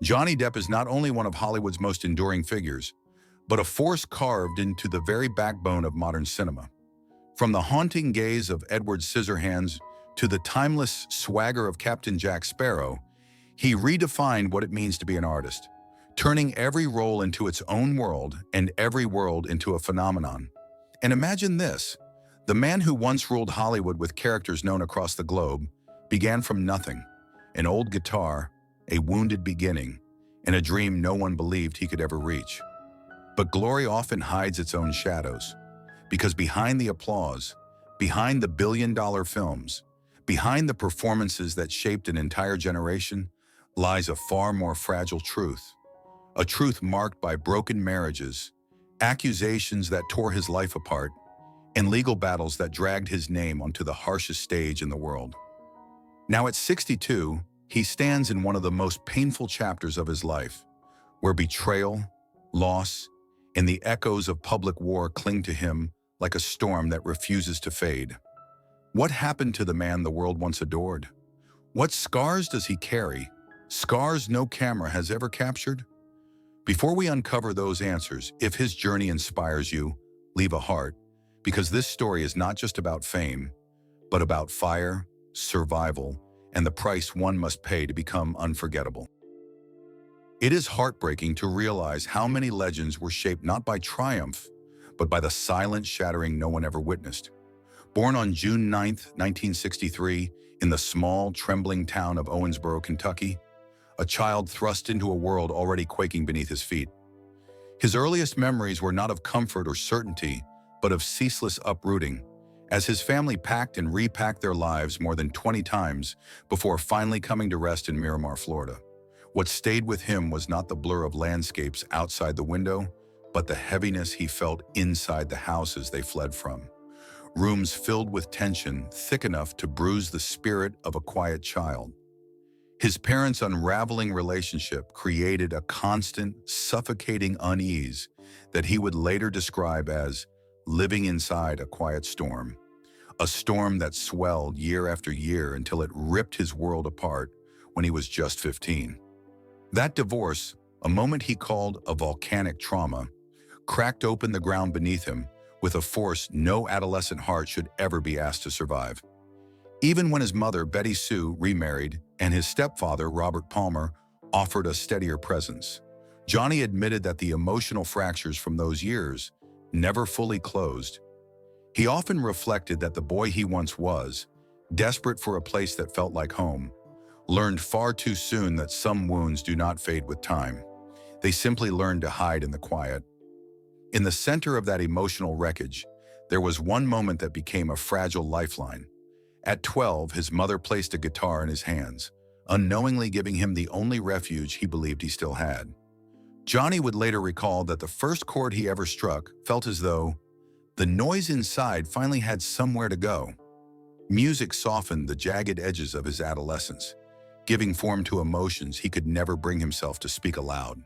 Johnny Depp is not only one of Hollywood's most enduring figures, but a force carved into the very backbone of modern cinema. From the haunting gaze of Edward Scissorhands to the timeless swagger of Captain Jack Sparrow, he redefined what it means to be an artist, turning every role into its own world and every world into a phenomenon. And imagine this, the man who once ruled Hollywood with characters known across the globe began from nothing, an old guitar, a wounded beginning, and a dream no one believed he could ever reach. But glory often hides its own shadows, because behind the applause, behind the billion-dollar films, behind the performances that shaped an entire generation, lies a far more fragile truth. A truth marked by broken marriages, accusations that tore his life apart, and legal battles that dragged his name onto the harshest stage in the world. Now at 62, he stands in one of the most painful chapters of his life, where betrayal, loss, and the echoes of public war cling to him like a storm that refuses to fade. What happened to the man the world once adored? What scars does he carry? Scars no camera has ever captured? Before we uncover those answers, if his journey inspires you, leave a heart, because this story is not just about fame, but about fire, survival, and the price one must pay to become unforgettable. It is heartbreaking to realize how many legends were shaped not by triumph, but by the silent shattering no one ever witnessed. Born on June 9, 1963, in the small, trembling town of Owensboro, Kentucky, a child thrust into a world already quaking beneath his feet. His earliest memories were not of comfort or certainty, but of ceaseless uprooting, as his family packed and repacked their lives more than 20 times before finally coming to rest in Miramar, Florida. What stayed with him was not the blur of landscapes outside the window, but the heaviness he felt inside the houses they fled from. Rooms filled with tension, thick enough to bruise the spirit of a quiet child. His parents' unraveling relationship created a constant, suffocating unease that he would later describe as living inside a quiet storm. A storm that swelled year after year until it ripped his world apart when he was just 15. That divorce, a moment he called a volcanic trauma, cracked open the ground beneath him with a force no adolescent heart should ever be asked to survive. Even when his mother, Betty Sue, remarried and his stepfather, Robert Palmer, offered a steadier presence, Johnny admitted that the emotional fractures from those years never fully closed. He often reflected that the boy he once was, desperate for a place that felt like home, learned far too soon that some wounds do not fade with time. They simply learn to hide in the quiet. In the center of that emotional wreckage, there was one moment that became a fragile lifeline. At 12, his mother placed a guitar in his hands, unknowingly giving him the only refuge he believed he still had. Johnny would later recall that the first chord he ever struck felt as though the noise inside finally had somewhere to go. Music softened the jagged edges of his adolescence, giving form to emotions he could never bring himself to speak aloud.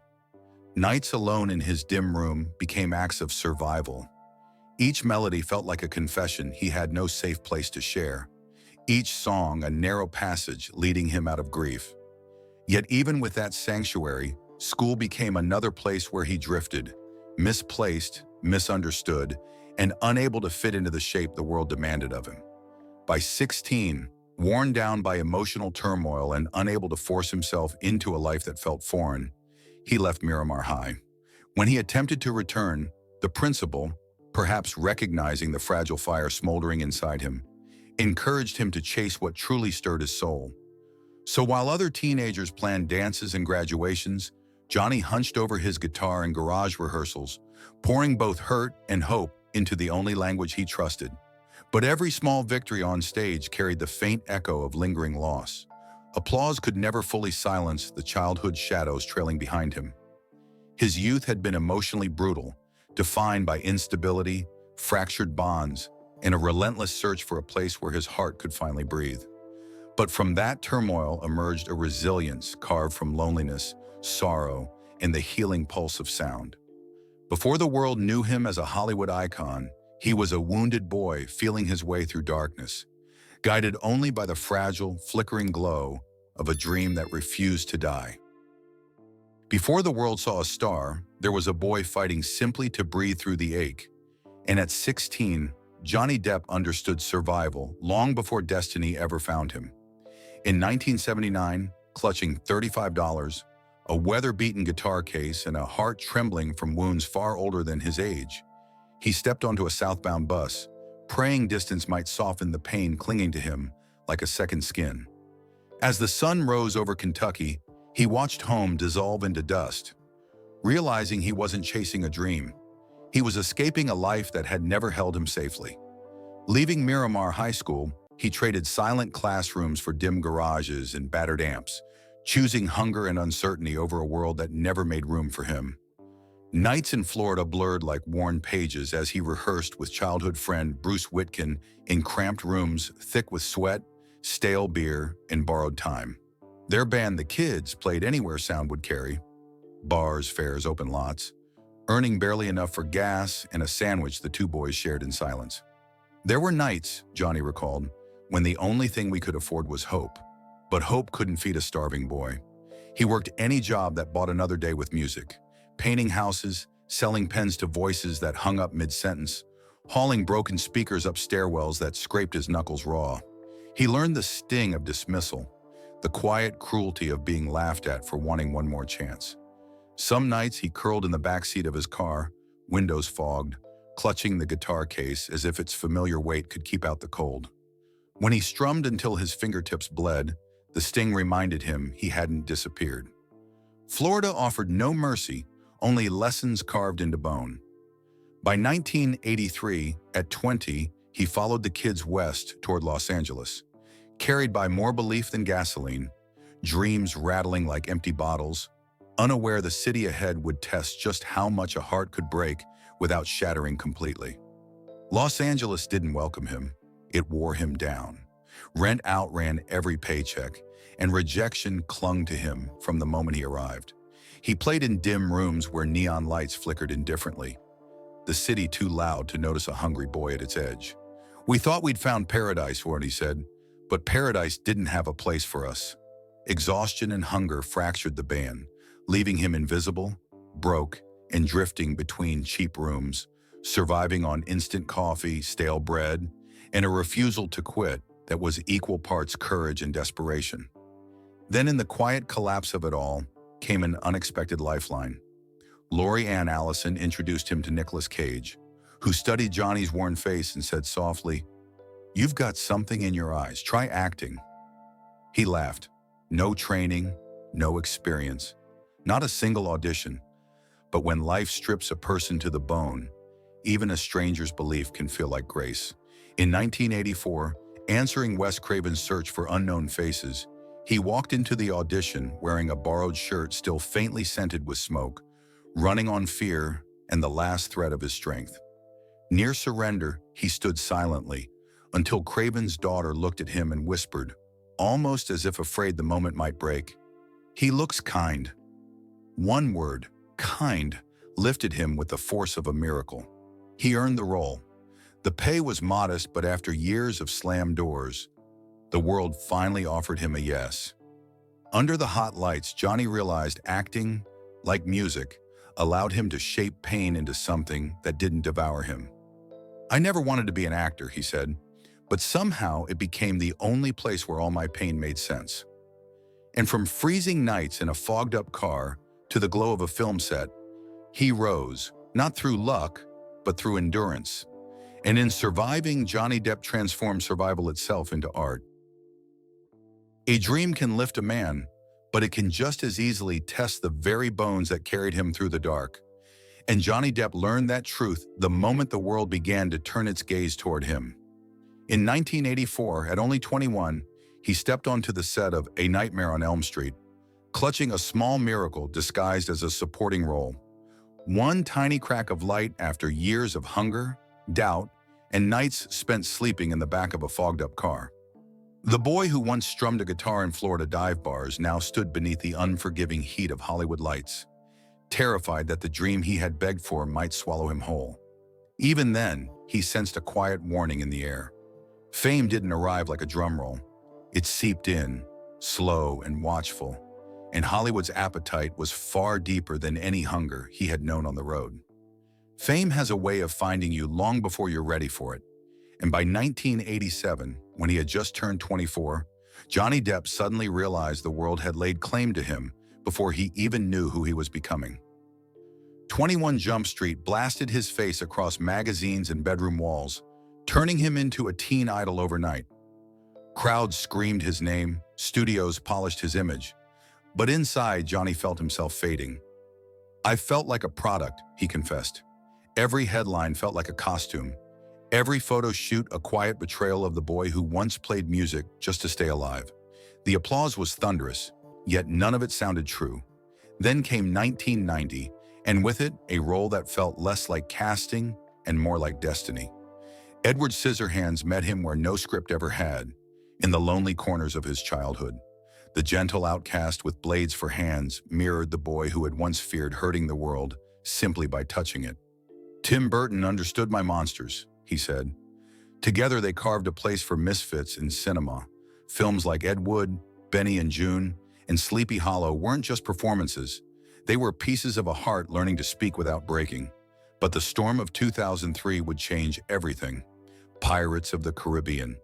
Nights alone in his dim room became acts of survival. Each melody felt like a confession he had no safe place to share, each song a narrow passage leading him out of grief. Yet even with that sanctuary, school became another place where he drifted, misplaced, misunderstood, and unable to fit into the shape the world demanded of him. By 16, worn down by emotional turmoil and unable to force himself into a life that felt foreign, he left Miramar High. When he attempted to return, the principal, perhaps recognizing the fragile fire smoldering inside him, encouraged him to chase what truly stirred his soul. So while other teenagers planned dances and graduations, Johnny hunched over his guitar in garage rehearsals, pouring both hurt and hope into the only language he trusted. But every small victory on stage carried the faint echo of lingering loss. Applause could never fully silence the childhood shadows trailing behind him. His youth had been emotionally brutal, defined by instability, fractured bonds, and a relentless search for a place where his heart could finally breathe. But from that turmoil emerged a resilience carved from loneliness, sorrow, and the healing pulse of sound. Before the world knew him as a Hollywood icon, he was a wounded boy feeling his way through darkness, guided only by the fragile, flickering glow of a dream that refused to die. Before the world saw a star, there was a boy fighting simply to breathe through the ache. And at 16, Johnny Depp understood survival long before destiny ever found him. In 1979, clutching $35, a weather-beaten guitar case, and a heart trembling from wounds far older than his age, he stepped onto a southbound bus, praying distance might soften the pain clinging to him like a second skin. As the sun rose over Kentucky, he watched home dissolve into dust, realizing he wasn't chasing a dream. He was escaping a life that had never held him safely. Leaving Miramar High School, he traded silent classrooms for dim garages and battered amps, choosing hunger and uncertainty over a world that never made room for him. Nights in Florida blurred like worn pages as he rehearsed with childhood friend Bruce Whitkin in cramped rooms thick with sweat, stale beer, and borrowed time. Their band, The Kids, played anywhere sound would carry. Bars, fairs, open lots, earning barely enough for gas and a sandwich the two boys shared in silence. There were nights, Johnny recalled, when the only thing we could afford was hope. But hope couldn't feed a starving boy. He worked any job that bought another day with music, painting houses, selling pens to voices that hung up mid-sentence, hauling broken speakers up stairwells that scraped his knuckles raw. He learned the sting of dismissal, the quiet cruelty of being laughed at for wanting one more chance. Some nights he curled in the backseat of his car, windows fogged, clutching the guitar case as if its familiar weight could keep out the cold. When he strummed until his fingertips bled, the sting reminded him he hadn't disappeared. Florida offered no mercy, only lessons carved into bone. By 1983, at 20, he followed the kids west toward Los Angeles, carried by more belief than gasoline, dreams rattling like empty bottles, unaware the city ahead would test just how much a heart could break without shattering completely. Los Angeles didn't welcome him. It wore him down. Rent outran every paycheck, and rejection clung to him from the moment he arrived. He played in dim rooms where neon lights flickered indifferently, the city too loud to notice a hungry boy at its edge. "We thought we'd found paradise," he said, "but paradise didn't have a place for us." Exhaustion and hunger fractured the band, leaving him invisible, broke, and drifting between cheap rooms, surviving on instant coffee, stale bread, and a refusal to quit that was equal parts courage and desperation. Then in the quiet collapse of it all came an unexpected lifeline. Lori Ann Allison introduced him to Nicolas Cage, who studied Johnny's worn face and said softly, "You've got something in your eyes. Try acting." He laughed. No training, no experience, not a single audition. But when life strips a person to the bone, even a stranger's belief can feel like grace. In 1984, answering Wes Craven's search for unknown faces, he walked into the audition wearing a borrowed shirt still faintly scented with smoke, running on fear and the last thread of his strength. Near surrender, he stood silently until Craven's daughter looked at him and whispered, almost as if afraid the moment might break, "He looks kind." One word, kind, lifted him with the force of a miracle. He earned the role. The pay was modest, but after years of slammed doors, the world finally offered him a yes. Under the hot lights, Johnny realized acting, like music, allowed him to shape pain into something that didn't devour him. "I never wanted to be an actor," he said, "but somehow it became the only place where all my pain made sense." And from freezing nights in a fogged-up car to the glow of a film set, he rose, not through luck, but through endurance. And in surviving, Johnny Depp transformed survival itself into art. A dream can lift a man, but it can just as easily test the very bones that carried him through the dark. And Johnny Depp learned that truth the moment the world began to turn its gaze toward him. In 1984, at only 21, he stepped onto the set of A Nightmare on Elm Street, clutching a small miracle disguised as a supporting role. One tiny crack of light after years of hunger, doubt, and nights spent sleeping in the back of a fogged-up car. The boy who once strummed a guitar in Florida dive bars now stood beneath the unforgiving heat of Hollywood lights, terrified that the dream he had begged for might swallow him whole. Even then, he sensed a quiet warning in the air. Fame didn't arrive like a drum roll. It seeped in, slow and watchful, and Hollywood's appetite was far deeper than any hunger he had known on the road. Fame has a way of finding you long before you're ready for it, and by 1987, when he had just turned 24, Johnny Depp suddenly realized the world had laid claim to him before he even knew who he was becoming. 21 Jump Street blasted his face across magazines and bedroom walls, turning him into a teen idol overnight. Crowds screamed his name, studios polished his image, but inside, Johnny felt himself fading. "I felt like a product," he confessed. "Every headline felt like a costume. Every photo shoot a quiet betrayal of the boy who once played music just to stay alive." The applause was thunderous, yet none of it sounded true. Then came 1990, and with it, a role that felt less like casting and more like destiny. Edward Scissorhands met him where no script ever had, in the lonely corners of his childhood. The gentle outcast with blades for hands mirrored the boy who had once feared hurting the world simply by touching it. "Tim Burton understood my monsters," he said. Together they carved a place for misfits in cinema. Films like Ed Wood, Benny and June, and Sleepy Hollow weren't just performances. They were pieces of a heart learning to speak without breaking. But the storm of 2003 would change everything. Pirates of the Caribbean.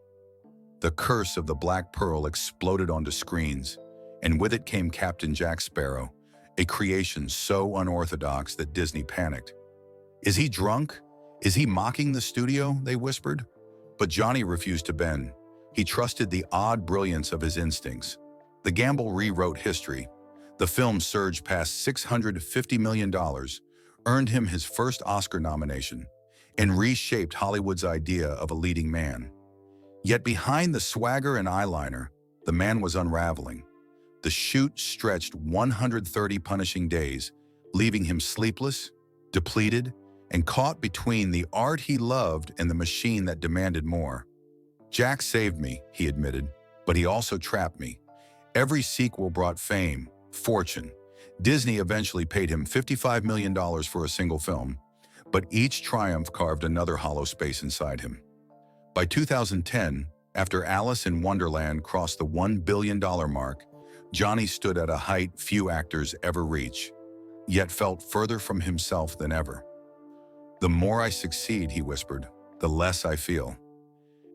The curse of the Black Pearl exploded onto screens, and with it came Captain Jack Sparrow, a creation so unorthodox that Disney panicked. "Is he drunk? Is he mocking the studio?" they whispered. But Johnny refused to bend. He trusted the odd brilliance of his instincts. The gamble rewrote history. The film surged past $650 million, earned him his first Oscar nomination, and reshaped Hollywood's idea of a leading man. Yet behind the swagger and eyeliner, the man was unraveling. The shoot stretched 130 punishing days, leaving him sleepless, depleted, and caught between the art he loved and the machine that demanded more. "Jack saved me," he admitted, "but he also trapped me." Every sequel brought fame, fortune. Disney eventually paid him $55 million for a single film, but each triumph carved another hollow space inside him. By 2010, after Alice in Wonderland crossed the $1 billion mark, Johnny stood at a height few actors ever reach, yet felt further from himself than ever. "The more I succeed," he whispered, "the less I feel."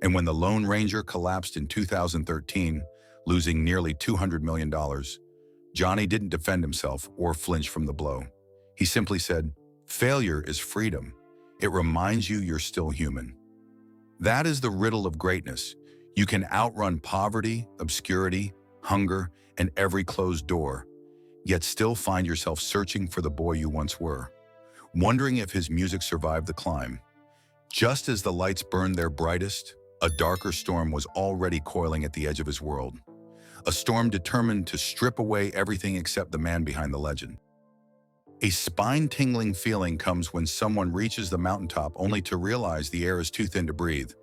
And when the Lone Ranger collapsed in 2013, losing nearly $200 million, Johnny didn't defend himself or flinch from the blow. He simply said, "Failure is freedom. It reminds you you're still human." That is the riddle of greatness. You can outrun poverty, obscurity, hunger, and every closed door, yet still find yourself searching for the boy you once were, wondering if his music survived the climb. Just as the lights burned their brightest, a darker storm was already coiling at the edge of his world. A storm determined to strip away everything except the man behind the legend. A spine-tingling feeling comes when someone reaches the mountaintop only to realize the air is too thin to breathe.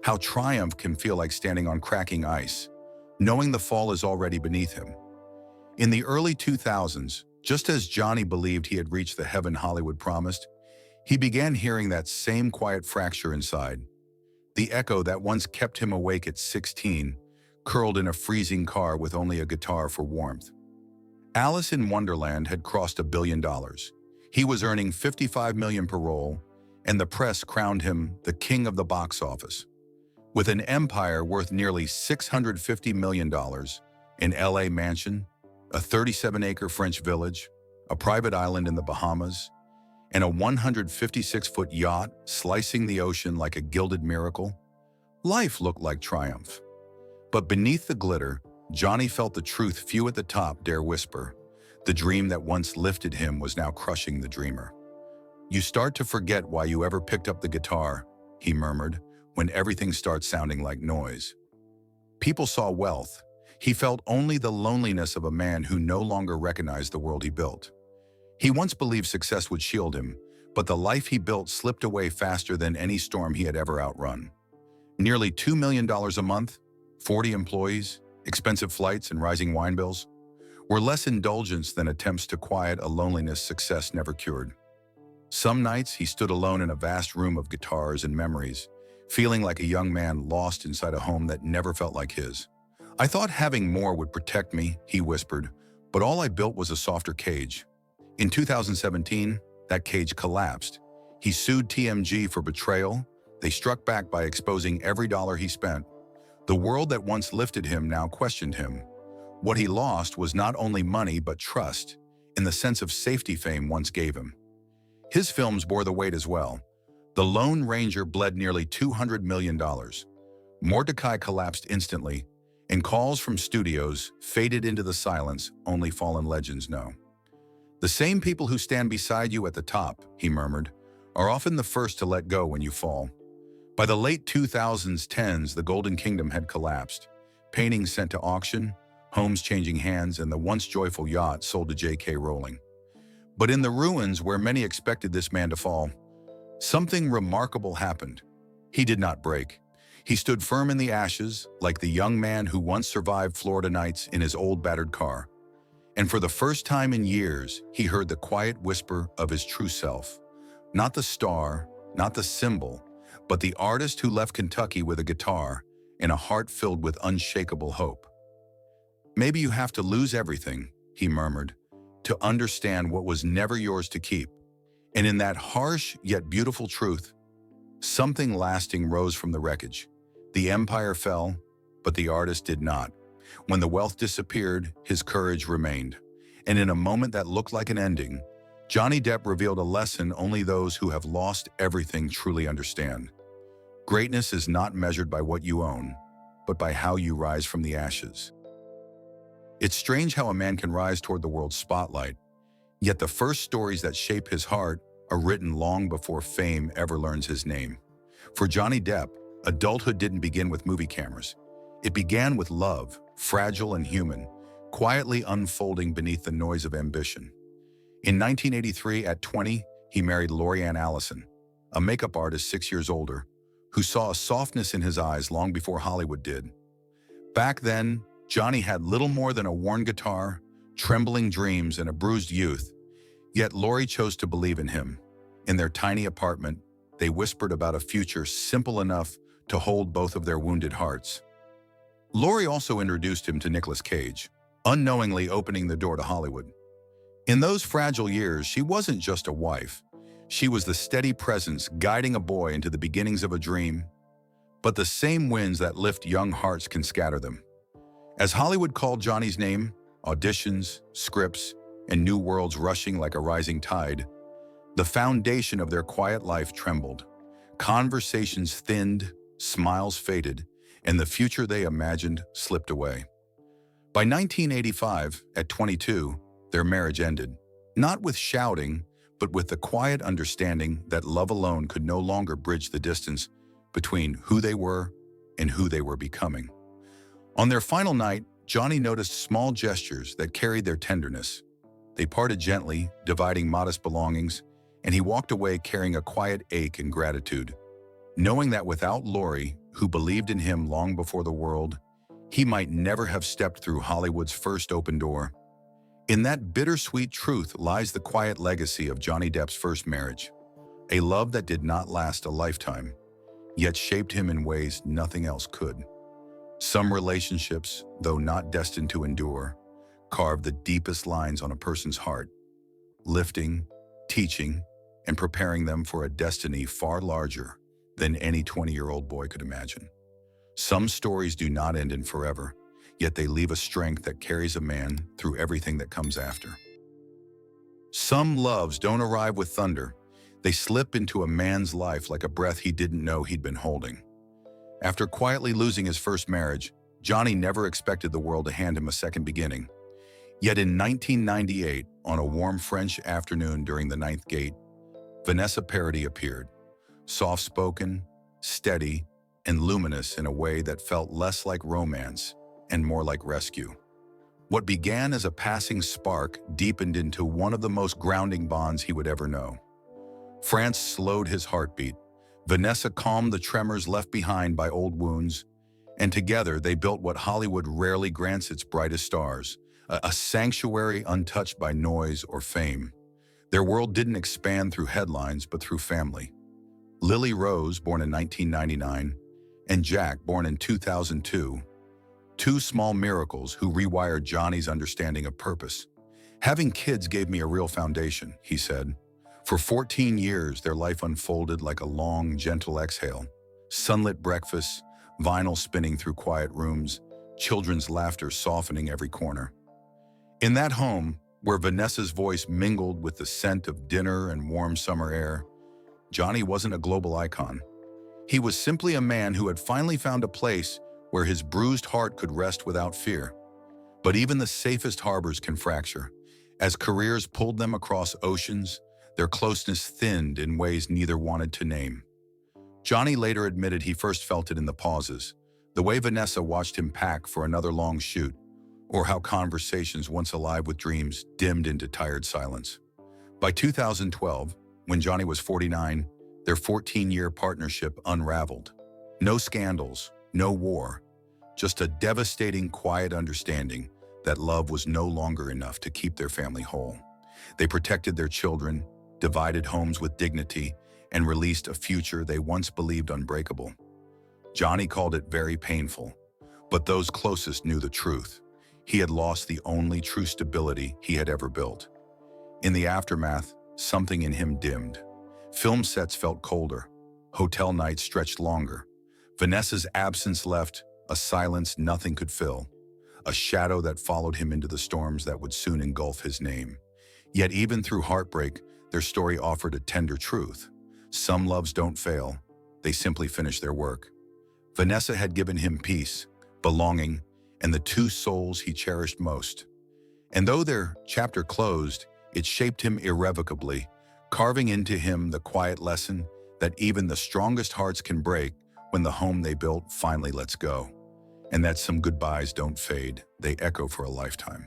How triumph can feel like standing on cracking ice, knowing the fall is already beneath him. In the early 2000s, just as Johnny believed he had reached the heaven Hollywood promised, he began hearing that same quiet fracture inside. The echo that once kept him awake at 16, curled in a freezing car with only a guitar for warmth. Alice in Wonderland had crossed $1 billion. He was earning $55 million per role, and the press crowned him the king of the box office. With an empire worth nearly $650 million, an LA mansion, a 37-acre French village, a private island in the Bahamas, and a 156-foot yacht slicing the ocean like a gilded miracle, life looked like triumph. But beneath the glitter, Johnny felt the truth few at the top dare whisper. The dream that once lifted him was now crushing the dreamer. "You start to forget why you ever picked up the guitar," he murmured, "when everything starts sounding like noise." People saw wealth. He felt only the loneliness of a man who no longer recognized the world he built. He once believed success would shield him, but the life he built slipped away faster than any storm he had ever outrun. Nearly $2 million a month, 40 employees, expensive flights, and rising wine bills were less indulgence than attempts to quiet a loneliness success never cured. Some nights he stood alone in a vast room of guitars and memories, feeling like a young man lost inside a home that never felt like his. "I thought having more would protect me," he whispered, But all I built was a softer cage. In 2017, that cage collapsed. He sued TMG for betrayal. They struck back by exposing every dollar he spent. The world that once lifted him now questioned him. What he lost was not only money but trust, in the sense of safety fame once gave him. His films bore the weight as well. The Lone Ranger bled nearly $200 million. Mordecai collapsed instantly, and calls from studios faded into the silence only fallen legends know. The same people who stand beside you at the top, he murmured, are often the first to let go when you fall. By the late 2010s, the Golden Kingdom had collapsed. Paintings sent to auction, homes changing hands, and the once joyful yacht sold to J.K. Rowling. But in the ruins where many expected this man to fall, something remarkable happened. He did not break. He stood firm in the ashes, like the young man who once survived Florida nights in his old battered car. And for the first time in years, he heard the quiet whisper of his true self. Not the star, not the symbol, but the artist who left Kentucky with a guitar and a heart filled with unshakable hope. Maybe you have to lose everything, he murmured, to understand what was never yours to keep. And in that harsh yet beautiful truth, something lasting rose from the wreckage. The empire fell, but the artist did not. When the wealth disappeared, his courage remained. And in a moment that looked like an ending, Johnny Depp revealed a lesson only those who have lost everything truly understand. Greatness is not measured by what you own, but by how you rise from the ashes. It's strange how a man can rise toward the world's spotlight, yet the first stories that shape his heart are written long before fame ever learns his name. For Johnny Depp, adulthood didn't begin with movie cameras. It began with love, fragile and human, quietly unfolding beneath the noise of ambition. In 1983, at 20, he married Lori-Ann Allison, a makeup artist 6 years older, who saw a softness in his eyes long before Hollywood did. Back then, Johnny had little more than a worn guitar, trembling dreams, and a bruised youth. Yet Lori chose to believe in him. In their tiny apartment, they whispered about a future simple enough to hold both of their wounded hearts. Lori also introduced him to Nicolas Cage, unknowingly opening the door to Hollywood. In those fragile years, she wasn't just a wife. She was the steady presence guiding a boy into the beginnings of a dream. But the same winds that lift young hearts can scatter them. As Hollywood called Johnny's name, auditions, scripts, and new worlds rushing like a rising tide, the foundation of their quiet life trembled. Conversations thinned, smiles faded, and the future they imagined slipped away. By 1985, at 22, their marriage ended, not with shouting, but with the quiet understanding that love alone could no longer bridge the distance between who they were and who they were becoming. On their final night, Johnny noticed small gestures that carried their tenderness. They parted gently, dividing modest belongings, and he walked away carrying a quiet ache and gratitude, knowing that without Lori, who believed in him long before the world, he might never have stepped through Hollywood's first open door. In that bittersweet truth lies the quiet legacy of Johnny Depp's first marriage, a love that did not last a lifetime, yet shaped him in ways nothing else could. Some relationships, though not destined to endure, carve the deepest lines on a person's heart, lifting, teaching, and preparing them for a destiny far larger than any 20-year-old boy could imagine. Some stories do not end in forever, yet they leave a strength that carries a man through everything that comes after. Some loves don't arrive with thunder. They slip into a man's life like a breath he didn't know he'd been holding. After quietly losing his first marriage, Johnny never expected the world to hand him a second beginning. Yet in 1998, on a warm French afternoon during the Ninth Gate, Vanessa Paradis appeared, soft-spoken, steady, and luminous in a way that felt less like romance and more like rescue. What began as a passing spark deepened into one of the most grounding bonds he would ever know. France slowed his heartbeat. Vanessa calmed the tremors left behind by old wounds, and together they built what Hollywood rarely grants its brightest stars, a sanctuary untouched by noise or fame. Their world didn't expand through headlines, but through family. Lily Rose, born in 1999, and Jack, born in 2002, Two small miracles who rewired Johnny's understanding of purpose. Having kids gave me a real foundation, he said. For 14 years, their life unfolded like a long, gentle exhale. Sunlit breakfasts, vinyl spinning through quiet rooms, children's laughter softening every corner. In that home, where Vanessa's voice mingled with the scent of dinner and warm summer air, Johnny wasn't a global icon. He was simply a man who had finally found a place where his bruised heart could rest without fear. But even the safest harbors can fracture. As careers pulled them across oceans, their closeness thinned in ways neither wanted to name. Johnny later admitted he first felt it in the pauses, the way Vanessa watched him pack for another long shoot, or how conversations once alive with dreams dimmed into tired silence. By 2012, when Johnny was 49, their 14-year partnership unraveled. No scandals, no war, just a devastating, quiet understanding that love was no longer enough to keep their family whole. They protected their children, divided homes with dignity, and released a future they once believed unbreakable. Johnny called it very painful, but those closest knew the truth. He had lost the only true stability he had ever built. In the aftermath, something in him dimmed. Film sets felt colder. Hotel nights stretched longer. Vanessa's absence left a silence nothing could fill, a shadow that followed him into the storms that would soon engulf his name. Yet even through heartbreak, their story offered a tender truth. Some loves don't fail, they simply finish their work. Vanessa had given him peace, belonging, and the two souls he cherished most. And though their chapter closed, it shaped him irrevocably, carving into him the quiet lesson that even the strongest hearts can break when the home they built finally lets go, and that some goodbyes don't fade, they echo for a lifetime.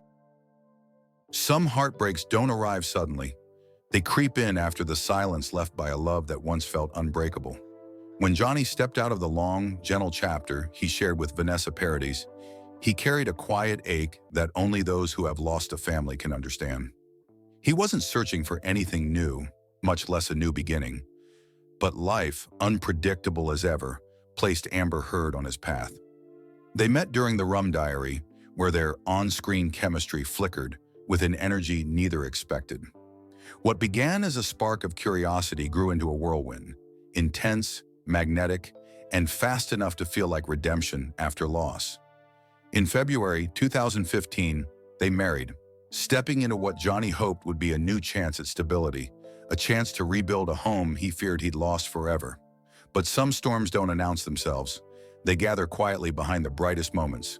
Some heartbreaks don't arrive suddenly. They creep in after the silence left by a love that once felt unbreakable. When Johnny stepped out of the long, gentle chapter he shared with Vanessa Paradis, he carried a quiet ache that only those who have lost a family can understand. He wasn't searching for anything new, much less a new beginning. But life, unpredictable as ever, placed Amber Heard on his path. They met during the Rum Diary, where their on-screen chemistry flickered with an energy neither expected. What began as a spark of curiosity grew into a whirlwind, intense, magnetic, and fast enough to feel like redemption after loss. In February 2015, they married, stepping into what Johnny hoped would be a new chance at stability, a chance to rebuild a home he feared he'd lost forever. But some storms don't announce themselves. They gather quietly behind the brightest moments.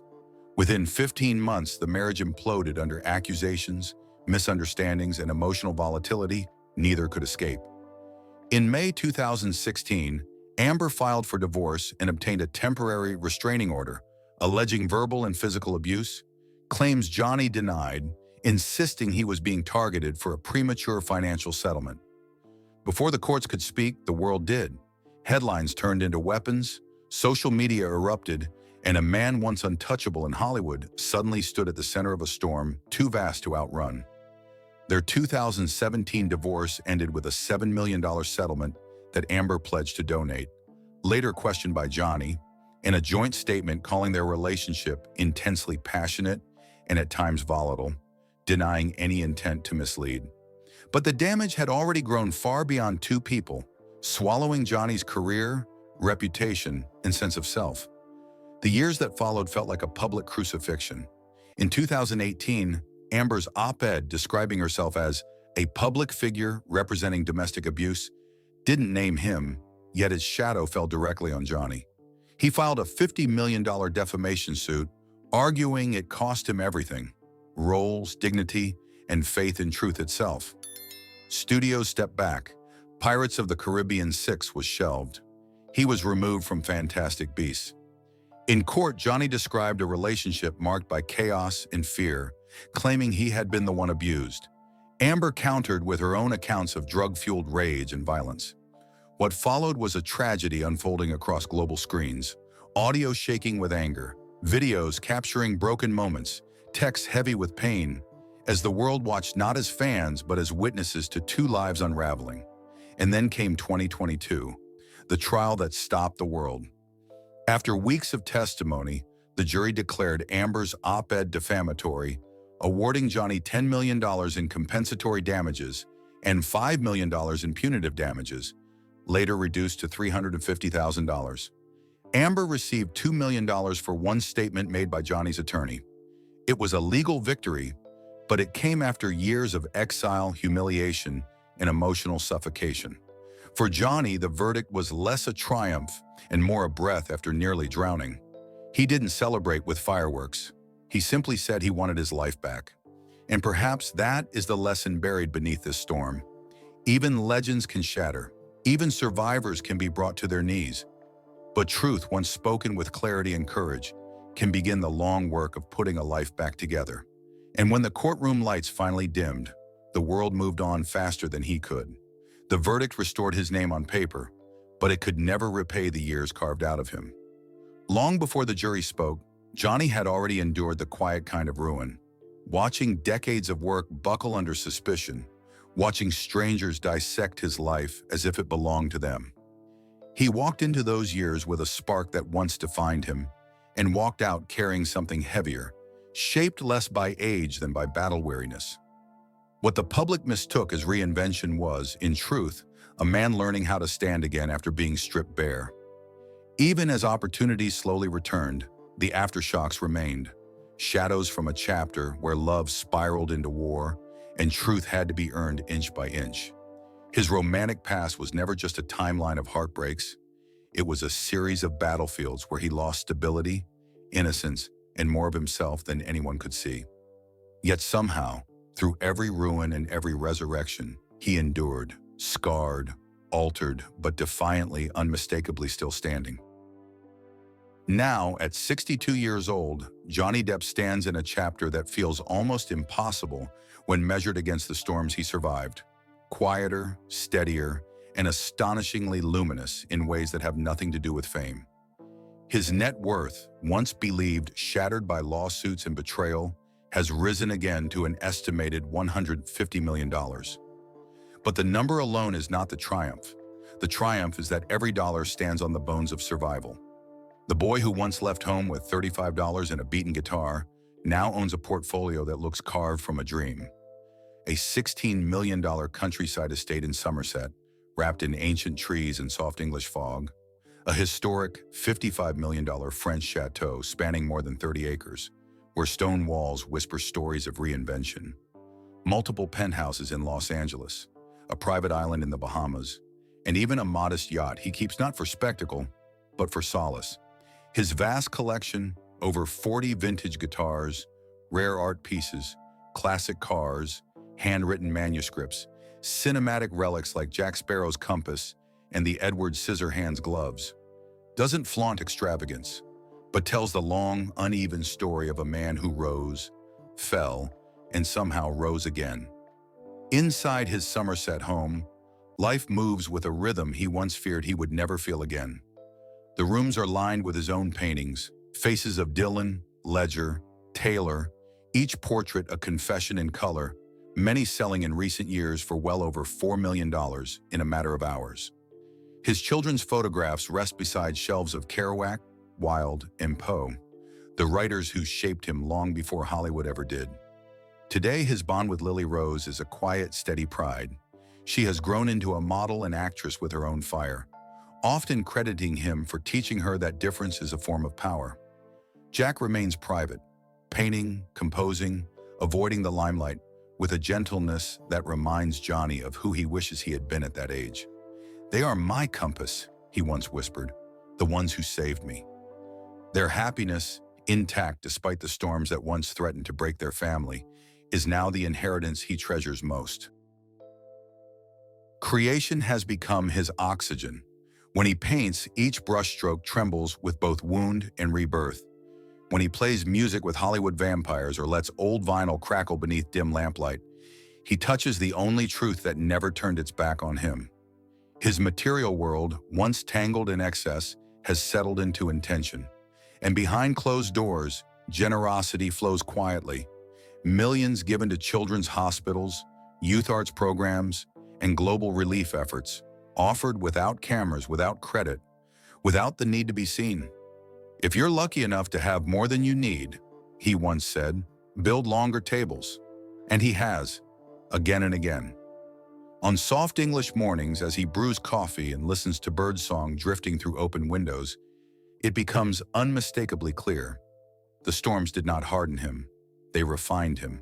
Within 15 months, the marriage imploded under accusations, misunderstandings, and emotional volatility neither could escape. In May 2016, Amber filed for divorce and obtained a temporary restraining order, alleging verbal and physical abuse, claims Johnny denied, insisting he was being targeted for a premature financial settlement. Before the courts could speak, the world did. Headlines turned into weapons, social media erupted, and a man once untouchable in Hollywood suddenly stood at the center of a storm too vast to outrun. Their 2017 divorce ended with a $7 million settlement that Amber pledged to donate, later questioned by Johnny, in a joint statement calling their relationship intensely passionate and at times volatile, denying any intent to mislead. But the damage had already grown far beyond two people, swallowing Johnny's career, reputation, and sense of self. The years that followed felt like a public crucifixion. In 2018, Amber's op-ed describing herself as a public figure representing domestic abuse didn't name him, yet its shadow fell directly on Johnny. He filed a $50 million defamation suit, arguing it cost him everything: roles, dignity, and faith in truth itself. Studios stepped back. Pirates of the Caribbean 6 was shelved. He was removed from Fantastic Beasts. In court, Johnny described a relationship marked by chaos and fear, claiming he had been the one abused. Amber countered with her own accounts of drug-fueled rage and violence. What followed was a tragedy unfolding across global screens, audio shaking with anger, videos capturing broken moments, texts heavy with pain, as the world watched not as fans but as witnesses to two lives unraveling. And then came 2022, the trial that stopped the world. After weeks of testimony, The jury declared Amber's op-ed defamatory, awarding Johnny $10 million in compensatory damages and $5 million in punitive damages, later reduced to $350,000. Amber received $2 million for one statement made by Johnny's attorney. It was a legal victory, but it came after years of exile, humiliation, and emotional suffocation. For Johnny, the verdict was less a triumph and more a breath after nearly drowning. He didn't celebrate with fireworks. He simply said he wanted his life back. And perhaps that is the lesson buried beneath this storm. Even legends can shatter. Even survivors can be brought to their knees. But truth, once spoken with clarity and courage, can begin the long work of putting a life back together. And when the courtroom lights finally dimmed, the world moved on faster than he could. The verdict restored his name on paper, but it could never repay the years carved out of him. Long before the jury spoke, Johnny had already endured the quiet kind of ruin, watching decades of work buckle under suspicion, watching strangers dissect his life as if it belonged to them. He walked into those years with a spark that once defined him, and walked out carrying something heavier, shaped less by age than by battle weariness. What the public mistook as reinvention was, in truth, a man learning how to stand again after being stripped bare. Even as opportunities slowly returned, the aftershocks remained, shadows from a chapter where love spiraled into war and truth had to be earned inch by inch. His romantic past was never just a timeline of heartbreaks. It was a series of battlefields where he lost stability, innocence, and more of himself than anyone could see. Yet somehow, through every ruin and every resurrection, he endured, scarred, altered, but defiantly, unmistakably still standing. Now, at 62 years old, Johnny Depp stands in a chapter that feels almost impossible when measured against the storms he survived. Quieter, steadier, and astonishingly luminous in ways that have nothing to do with fame. His net worth, once believed shattered by lawsuits and betrayal, has risen again to an estimated $150 million. But the number alone is not the triumph. The triumph is that every dollar stands on the bones of survival. The boy who once left home with $35 and a beaten guitar now owns a portfolio that looks carved from a dream. A $16 million countryside estate in Somerset, wrapped in ancient trees and soft English fog. A historic $55 million French chateau spanning more than 30 acres, where stone walls whisper stories of reinvention. Multiple penthouses in Los Angeles, a private island in the Bahamas, and even a modest yacht he keeps not for spectacle, but for solace. His vast collection, over 40 vintage guitars, rare art pieces, classic cars, handwritten manuscripts, cinematic relics like Jack Sparrow's compass and the Edward Scissorhands gloves, doesn't flaunt extravagance, but tells the long, uneven story of a man who rose, fell, and somehow rose again. Inside his Somerset home, life moves with a rhythm he once feared he would never feel again. The rooms are lined with his own paintings, faces of Dylan, Ledger, Taylor, each portrait a confession in color, many selling in recent years for well over $4 million in a matter of hours. His children's photographs rest beside shelves of Kerouac, Wilde, and Poe, the writers who shaped him long before Hollywood ever did. Today, his bond with Lily Rose is a quiet, steady pride. She has grown into a model and actress with her own fire, often crediting him for teaching her that difference is a form of power. Jack remains private, painting, composing, avoiding the limelight, with a gentleness that reminds Johnny of who he wishes he had been at that age. "They are my compass," he once whispered, "the ones who saved me." Their happiness, intact despite the storms that once threatened to break their family, is now the inheritance he treasures most. Creation has become his oxygen. When he paints, each brushstroke trembles with both wound and rebirth. When he plays music with Hollywood vampires or lets old vinyl crackle beneath dim lamplight, he touches the only truth that never turned its back on him. His material world, once tangled in excess, has settled into intention. And behind closed doors, generosity flows quietly. Millions given to children's hospitals, youth arts programs, and global relief efforts, offered without cameras, without credit, without the need to be seen. If you're lucky enough to have more than you need, he once said, build longer tables. And he has, again and again. On soft English mornings, as he brews coffee and listens to birdsong drifting through open windows, it becomes unmistakably clear. The storms did not harden him, they refined him.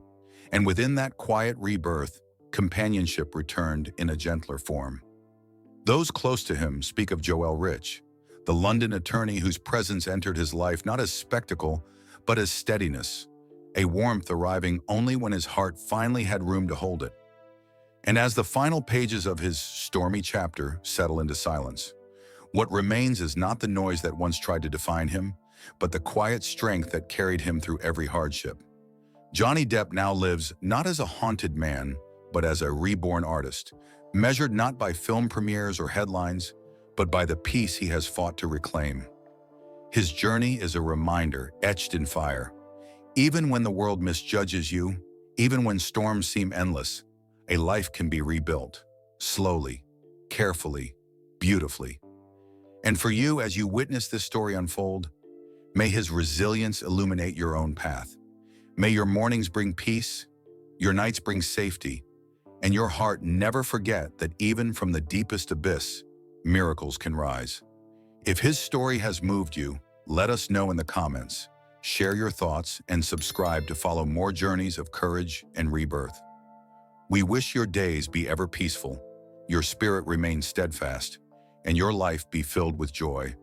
And within that quiet rebirth, companionship returned in a gentler form. Those close to him speak of Joel Rich, the London attorney whose presence entered his life not as spectacle, but as steadiness, a warmth arriving only when his heart finally had room to hold it. And as the final pages of his stormy chapter settle into silence, what remains is not the noise that once tried to define him, but the quiet strength that carried him through every hardship. Johnny Depp now lives not as a haunted man, but as a reborn artist, measured not by film premieres or headlines, but by the peace he has fought to reclaim. His journey is a reminder etched in fire. Even when the world misjudges you, even when storms seem endless, a life can be rebuilt, slowly, carefully, beautifully. And for you, as you witness this story unfold, may his resilience illuminate your own path. May your mornings bring peace, your nights bring safety, and your heart never forget that even from the deepest abyss, miracles can rise. If his story has moved you, let us know in the comments. Share your thoughts and subscribe to follow more journeys of courage and rebirth. We wish your days be ever peaceful, your spirit remain steadfast, and your life be filled with joy.